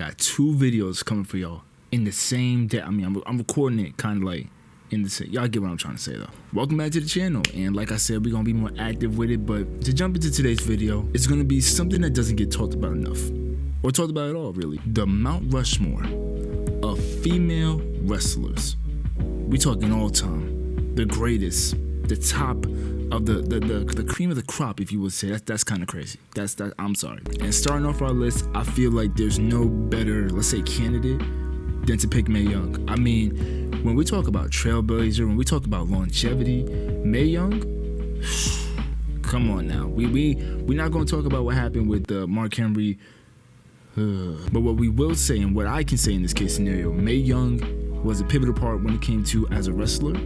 got 2 videos coming for y'all in the same day. I mean, I'm recording it kind of like in the same. Y'all get what I'm trying to say though. Welcome back to the channel, and like I said, we're gonna be more active with it. But to jump into today's video, it's gonna be something that doesn't get talked about enough, or talked about at all, really. The Mount Rushmore of female wrestlers. We talking all time, the greatest, the top of the cream of the crop, if you would say. That's kind of crazy. I'm sorry. And starting off our list, I feel like there's no better, let's say, candidate than to pick Mae Young. I mean, when we talk about trailblazer, when we talk about longevity, Mae Young, come on now. We're not going to talk about what happened with Mark Henry. But what we will say, and what I can say in this case scenario, Mae Young was a pivotal part when it came to as a wrestler.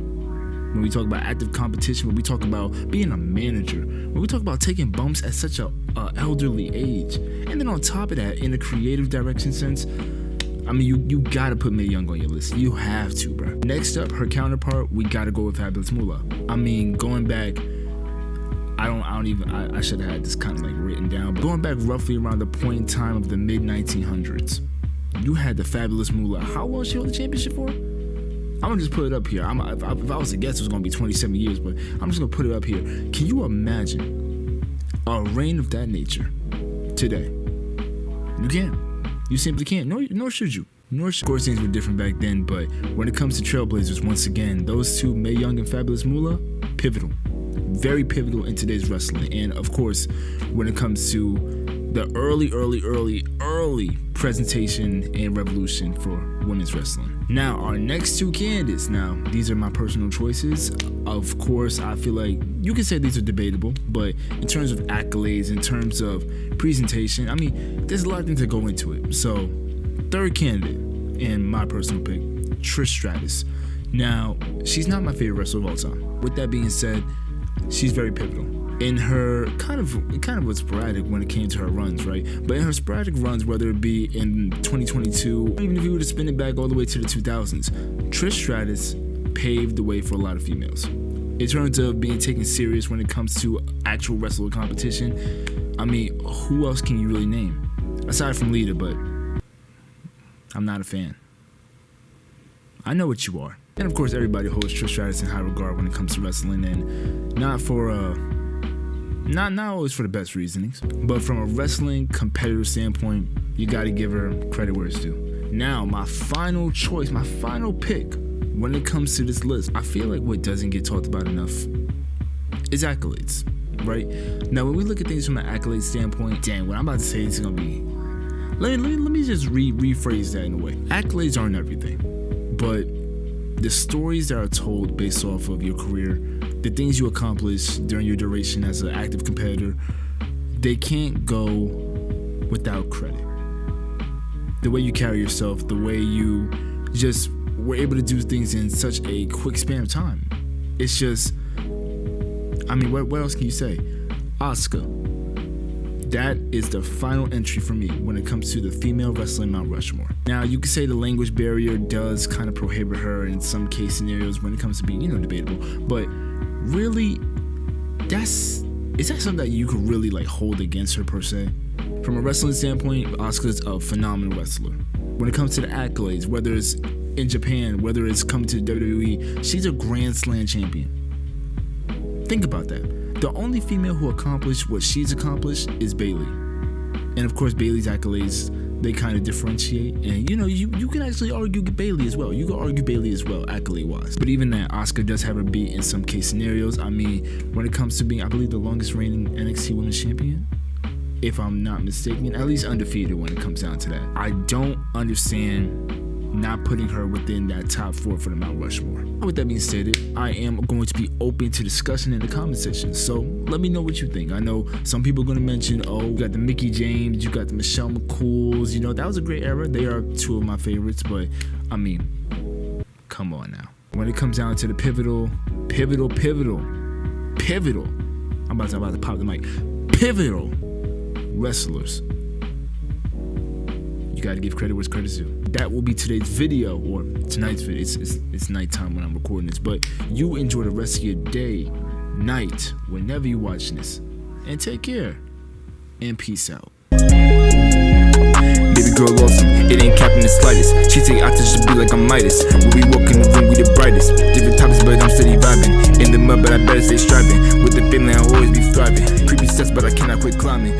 When we talk about active competition, when we talk about being a manager, when we talk about taking bumps at such a elderly age, and then on top of that, in a creative direction sense, I mean, you gotta put Mae Young on your list. You have to, bro. Next up, her counterpart, we gotta go with Fabulous Moolah. I mean, going back, I should have had this kind of like written down, but going back roughly around the point in time of the mid 1900s, you had the Fabulous Moolah. How long she hold the championship for? I'm gonna just put it up here. If I was to guess, it was gonna be 27 years, but I'm just gonna put it up here. Can you imagine a reign of that nature today? You can't. You simply can't. Nor should you. Of course, things were different back then, but when it comes to trailblazers, once again, those two, Mae Young and Fabulous Moolah, pivotal. Very pivotal in today's wrestling. And of course, when it comes to the early presentation and revolution for women's wrestling. Now, our next 2 candidates. Now, these are my personal choices. Of course, I feel like you can say these are debatable, but in terms of accolades, in terms of presentation, I mean, there's a lot of things that go into it. So, 3rd candidate, and my personal pick, Trish Stratus. Now, she's not my favorite wrestler of all time. With that being said, she's very pivotal. In her kind of was sporadic when it came to her runs, right? But in her sporadic runs, whether it be in 2022, even if you were to spin it back all the way to the 2000s, Trish Stratus paved the way for a lot of females. In terms of being taken serious when it comes to actual wrestling competition, I mean, who else can you really name? Aside from Lita, but I'm not a fan. I know what you are. And of course, everybody holds Trish Stratus in high regard when it comes to wrestling, and not always for the best reasonings, but from a wrestling competitor standpoint, you got to give her credit where it's due. Now, my final choice, my final pick when it comes to this list, I feel like what doesn't get talked about enough is accolades, right? Now, when we look at things from an accolade standpoint, dang, what I'm about to say is going to be, let me just rephrase that in a way. Accolades aren't everything, but the stories that are told based off of your career, the things you accomplish during your duration as an active competitor, they can't go without credit. The way you carry yourself, the way you just were able to do things in such a quick span of time. It's just, I mean, what else can you say? Asuka. That is the final entry for me when it comes to the female wrestling Mount Rushmore. Now, you could say the language barrier does kind of prohibit her in some case scenarios when it comes to being, debatable. But really, is that something that you could really like hold against her per se? From a wrestling standpoint, Asuka's a phenomenal wrestler. When it comes to the accolades, whether it's in Japan, whether it's coming to WWE, she's a Grand Slam champion. Think about that. The only female who accomplished what she's accomplished is Bayley. And of course, Bayley's accolades, they kind of differentiate. And you can actually argue Bayley as well. You can argue Bayley as well, accolade-wise. But even that, Asuka does have her beat in some case scenarios. I mean, when it comes to being, I believe, the longest reigning NXT Women's Champion, if I'm not mistaken, at least undefeated when it comes down to that. I don't understand not putting her within that top 4 for the Mount Rushmore. With that being stated, I am going to be open to discussion in the comment section, so let me know what you think. I know some people are going to mention, oh, you got the Mickie James, you got the Michelle McCools, that was a great era. They are 2 of my favorites, but I mean, come on now. When it comes down to the pivotal, I'm about to pop the mic, pivotal wrestlers, you got to give credit where credit's due. That will be today's video, or tonight's video. It's nighttime when I'm recording this, but you enjoy the rest of your day, night, whenever you're watching this, and take care, and peace out. Baby girl awesome, it ain't capping the slightest. She take out to just be like I'm Midas. When we walk in the room, we the brightest. Different topics, but I'm steady vibing. In the mud, but I better stay striving. With the family, I'll always be thriving. Creepy steps, but I cannot quit climbing.